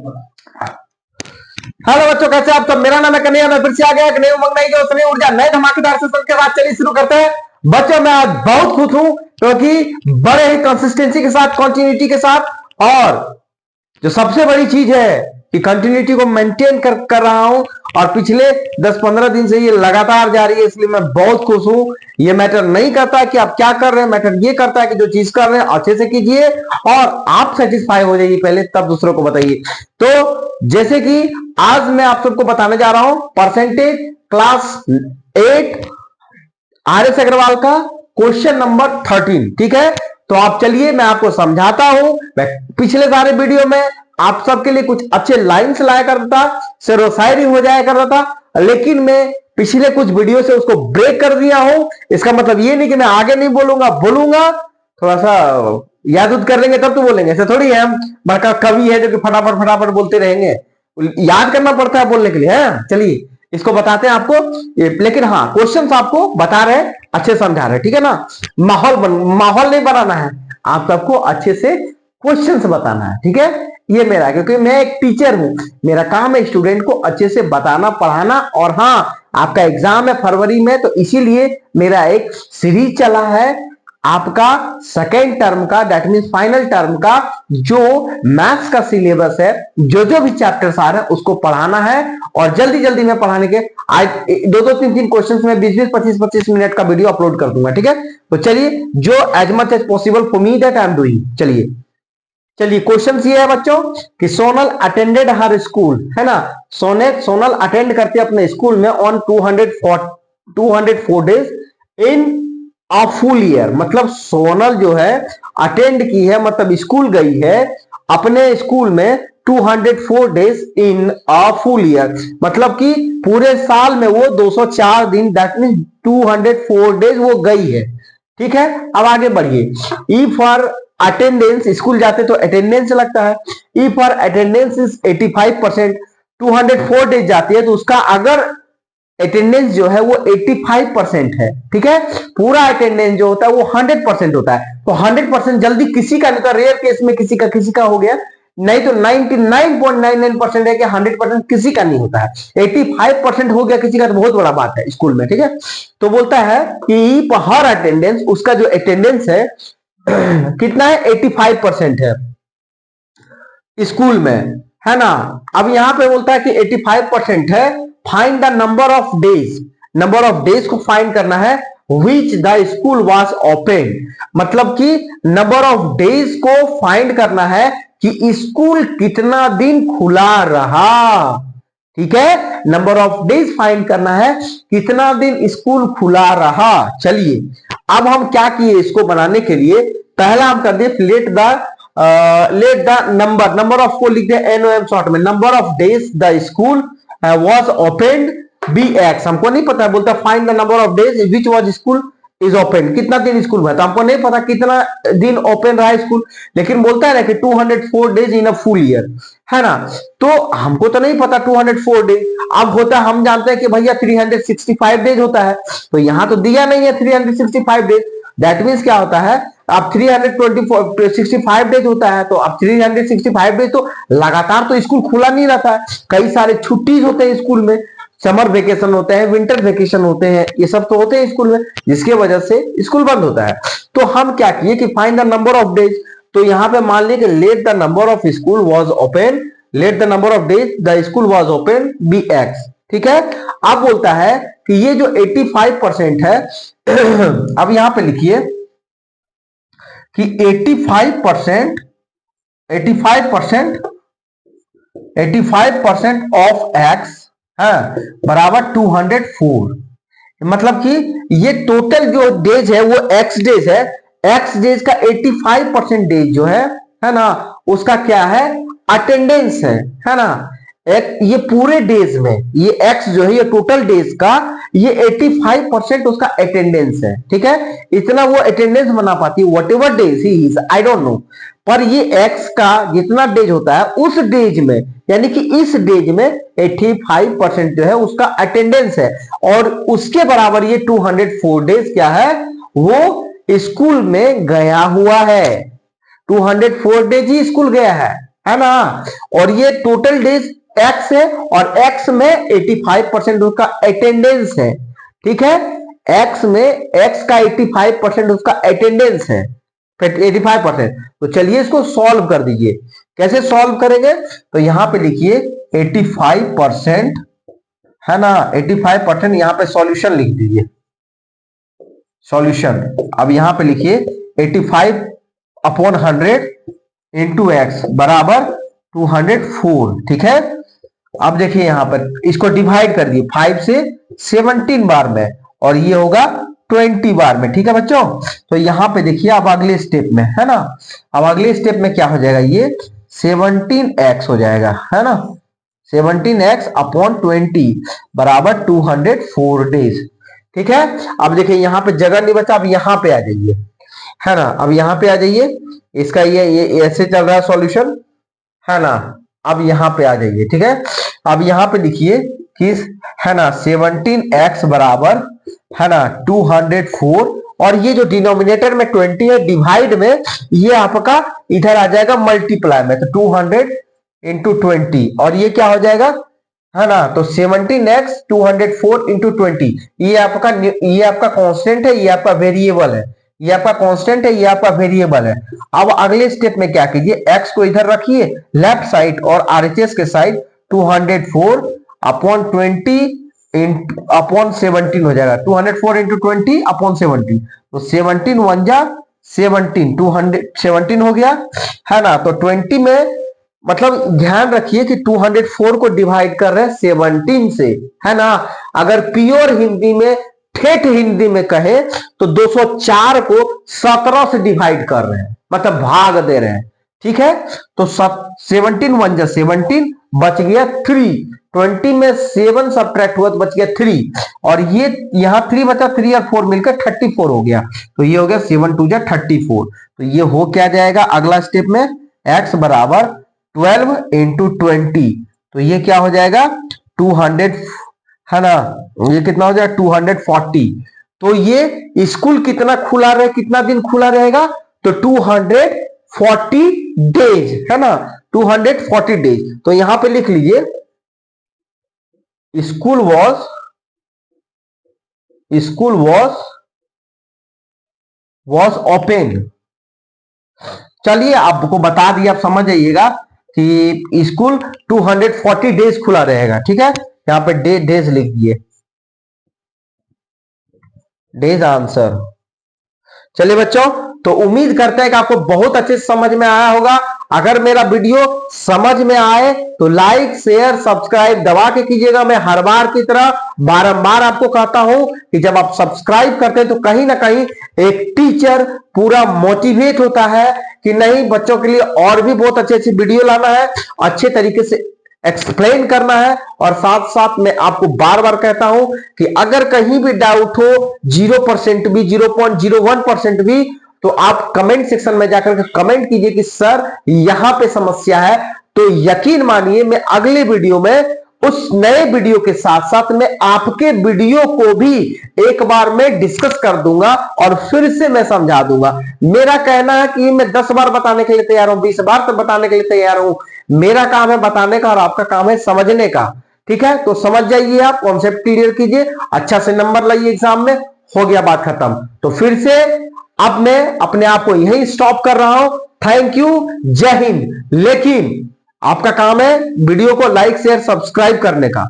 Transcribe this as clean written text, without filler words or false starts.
Hello बच्चों, कैसे आप सब। मेरा नाम है कन्हैया, मैं फिर से आ गया एक नई उमंग, नई जोश, नई ऊर्जा, नए धमाकेदार सेशन के साथ। चलिए शुरू करते हैं। बच्चों मैं आज बहुत खुश हूं क्योंकि बड़े ही कंसिस्टेंसी के साथ, कंटिन्यूटी के साथ, और जो सबसे बड़ी चीज है कि कंटिन्यूटी को मेंटेन कर रहा हूं, और पिछले 10-15 दिन से ये लगातार जारी है, इसलिए मैं बहुत खुश हूं। ये मैटर नहीं करता कि आप क्या कर रहे हैं, मैटर ये करता है कि जो चीज कर रहे हैं अच्छे से कीजिए और आप सेटिस्फाई हो जाइए पहले, तब दूसरों को बताइए। तो जैसे कि आज मैं आप सबको बताने जा रहा हूं परसेंटेज क्लास 8 RS अग्रवाल का क्वेश्चन नंबर 13। ठीक है, तो आप चलिए मैं आपको समझाता हूं। मैं पिछले सारे वीडियो में आप सबके लिए कुछ अच्छे लाइन्स लाया करता था, शेरो शायरी हो जाया करता था, लेकिन मैं पिछले कुछ वीडियो से उसको ब्रेक कर दिया हूं। इसका मतलब ये नहीं कि मैं आगे नहीं बोलूंगा थोड़ा सा याद उद कर लेंगे तब तो बोलेंगे। ऐसे थोड़ी है हम बड़का कवि है जो कि फटाफट फटाफट बोलते रहेंगे, याद करना पड़ता है बोलने के लिए। है, चलिए इसको बताते हैं आपको। लेकिन हाँ, क्वेश्चंस आपको बता रहे हैं, अच्छे समझा रहे हैं, ठीक है ना। माहौल नहीं बनाना है, आप सबको अच्छे से क्वेश्चंस बताना है, ठीक है। ये मेरा, क्योंकि मैं एक टीचर हूं, मेरा काम है स्टूडेंट को अच्छे से बताना, पढ़ाना। और हाँ, आपका एग्जाम है फरवरी में, तो इसीलिए मेरा एक सीरीज चला है आपका सेकेंड टर्म का, दैट मीन फाइनल टर्म का, जो मैथ्स का सिलेबस है, जो जो भी चैप्टर्स आ रहे हैं उसको पढ़ाना है। और जल्दी जल्दी में पढ़ाने के आज 2-2 3-3 क्वेश्चंस में 20-20 25-25 मिनट का वीडियो अपलोड कर दूंगा, ठीक है। तो चलिए, जो as much as possible for me that I am doing. चलिए क्वेश्चन ये है बच्चों कि सोनल अटेंडेड हर स्कूल, है ना। सोनल अटेंड करते अपने स्कूल में on 204 days in a full year. मतलब सोनल जो है अटेंड की है, मतलब स्कूल गई है अपने स्कूल में 204 days in a full year, मतलब कि पूरे साल में वो 204 दिन, दैट मीन 204 डेज वो गई है, ठीक है। अब आगे बढ़िए। इफ फॉर अटेंडेंस, स्कूल जाते तो अटेंडेंस लगता है। If for attendance is 85%, 204 days जाती है तो उसका अगर अटेंडेंस जो है वो 85% है, ठीक है। पूरा अटेंडेंस जो होता है वो 100% होता है। तो 100% जल्दी किसी का नहीं होता, रेयर केस में किसी का हो गया, नहीं तो 99.99% है कि 100% किसी का नहीं होता है। 85% हो गया किसी का तो बहुत बड़ा बात है स्कूल में, ठीक है। तो बोलता है कि हर अटेंडेंस, उसका जो अटेंडेंस है कितना है, 85% है स्कूल में, है ना। अब यहां पे बोलता है कि 85% है, find the number of days को फाइंड करना है which the school was open. मतलब कि नंबर ऑफ डेज को फाइंड करना है कि स्कूल कितना दिन खुला रहा, ठीक है। नंबर ऑफ डेज फाइंड करना है कितना दिन स्कूल खुला रहा। चलिए अब हम क्या किए इसको बनाने के लिए, पहला हम कर दिए लेट द नंबर ऑफ को लिख दिया NOM शॉर्ट में, number of days the school was open BX। हमको नहीं पता, बोलता find the number of days which was school is open, कितना दिन स्कूल में, तो हमको नहीं पता कितना दिन ओपन रहा स्कूल, लेकिन बोलता है ना कि 204 days in a full year, है ना। तो हमको तो नहीं पता 204 डेज, अब होता है हम जानते हैं कि भैया 365 डेज होता है, तो यहां तो दिया नहीं है 365 डेज। दैट मीन्स क्या होता है, अब 365 डेज होता है, तो अब 365 डेज तो लगातार तो स्कूल खुला नहीं रहता है, कई सारे छुट्टी होते हैं स्कूल में, समर वेकेशन होते हैं, विंटर वेकेशन होते हैं, ये सब तो होते हैं स्कूल में, जिसके वजह से स्कूल बंद होता है। तो हम क्या किए कि find the number of days, तो यहां पे मान लिया कि let the number of school was open, let the number of days the school was open BX, ठीक है। अब बोलता है कि ये जो 85% है अब यहां पे लिखिए कि 85% ऑफ X है बराबर 204। मतलब कि ये टोटल जो डेज है वो X डेज है, X डेज का 85% डेज जो है ना, उसका क्या है, अटेंडेंस है ना। एक ये पूरे डेज में ये X जो है, ये टोटल डेज का ये 85% उसका अटेंडेंस है, ठीक है। इतना वो अटेंडेंस बना पाती है, what ever days he is, I don't know, पर ये X का जितना डेज होता है उस डेज में, यानी कि इस डेज में 85% जो है उसका अटेंडेंस है, और उसके बराबर ये 204 डेज क्या है, वो स्कूल में गया हुआ है। 204 डेज ही स्कूल गया है है ना। और ये टोटल डेज एक्स है और एक्स में 85% उसका अटेंडेंस है, ठीक है। एक्स में एक्स का 85% उसका अटेंडेंस है, 85%। तो चलिए इसको सॉल्व कर दीजिए। कैसे सॉल्व करेंगे, तो यहां पे लिखिए 85%, है ना, 85%। यहां पे सॉल्यूशन लिख दीजिए, सॉल्यूशन। अब यहां पे लिखिए 85/100 इंटू एक्स बराबर 204, ठीक है। अब देखिए यहां पर इसको डिवाइड कर दिए 5 से 17 बार में, और ये होगा 20 बार में, ठीक है बच्चों। तो यहां पे देखिए अब अगले स्टेप में, है ना, अब अगले स्टेप में क्या हो जाएगा, ये 17x हो जाएगा, है ना। 17x/20 बराबर 204 डेज, ठीक है। अब देखिए यहां पे जगह नहीं बचा, अब यहां पे आ जाइए, है ना। अब यहां पे आ जाइए, इसका ये ऐसे चल रहा है सॉल्यूशन, है ना। अब यहां पे आ जाइए, ठीक है। अब यहां पे लिखिए कि, है ना, 17x बराबर, है ना, 204, और ये जो डिनोमिनेटर में 20 है, डिवाइड में ये आपका इधर आ जाएगा मल्टीप्लाई में, तो 200 इंटू 20, और ये क्या हो जाएगा, है ना। तो 17x 204 इंटू 20, ये आपका कांस्टेंट है, ये आपका वेरिएबल है, ये आपका कांस्टेंट है, ये आपका वेरिएबल है। अब अगले स्टेप में क्या कीजिए, x को इधर रखिए लेफ्ट साइड और RHS के साइड, 204/20 अपॉन 17 हो जाएगा, 204 इंटू 20/17। तो 17 1 जा 17, 217 हो गया, है ना। तो 20 में, मतलब ध्यान रखिए कि 204 को डिवाइड कर रहे हैं 17 से, है ना। अगर प्योर हिंदी में, ठेठ हिंदी में कहे तो 204 को 17 से डिवाइड कर रहे हैं, मतलब भाग दे रहे हैं, ठीक है। तो 17 1 जा 17, बच गया 3, 20 में 7 सब्ट्रैक्ट हुआ तो बच गया 3, और ये यहां 3 बचा, 3 और 4 मिलकर 34 हो गया। तो ये हो गया 7 2 जा 34। तो ये हो क्या जाएगा अगला स्टेप में, x बराबर 12 इंटू 20, तो ये क्या हो जाएगा 200, है ना। ये कितना हो जाएगा 240। तो ये स्कूल कितना खुला रहे, कितना दिन खुला रहेगा, तो 240 डेज, है ना, 240 डेज। तो यहां पे लिख लीजिए स्कूल वॉज ओपन। चलिए आपको बता दिया, आप समझ जाइएगा कि स्कूल 240 डेज खुला रहेगा, ठीक है। यहां पे डेज लिख दिए, डेज आंसर। चलिए बच्चों, तो उम्मीद करते हैं कि आपको बहुत अच्छे से समझ में आया होगा। अगर मेरा वीडियो समझ में आए तो लाइक शेयर सब्सक्राइब दबा के कीजिएगा। मैं हर बार की तरह बारंबार आपको कहता हूं कि जब आप सब्सक्राइब करते हैं तो कहीं ना कहीं एक टीचर पूरा मोटिवेट होता है कि नहीं, बच्चों के लिए और भी बहुत अच्छी अच्छी वीडियो लाना है, अच्छे तरीके से एक्सप्लेन करना है। और साथ साथ मैं आपको बार बार कहता हूं कि अगर कहीं भी डाउट हो, 0% भी, 0.01% भी, तो आप कमेंट सेक्शन में जाकर के कमेंट कीजिए कि सर यहां पे समस्या है। तो यकीन मानिए मैं अगले वीडियो में उस नए वीडियो के साथ साथ मैं आपके वीडियो को भी एक बार में डिस्कस कर दूंगा और फिर से मैं समझा दूंगा। मेरा कहना है कि मैं 10 बार बताने के लिए तैयार हूं, 20 बार तक बताने के लिए तैयार हूं। मेरा काम है बताने का और आपका काम है समझने का, ठीक है। तो समझ जाइए, आप कॉन्सेप्ट क्लियर कीजिए, अच्छा से नंबर लाइए एग्जाम में, हो गया बात खत्म। तो फिर से अब मैं अपने आप को यही स्टॉप कर रहा हूं। थैंक यू, जय हिंद। लेकिन आपका काम है वीडियो को लाइक शेयर सब्सक्राइब करने का।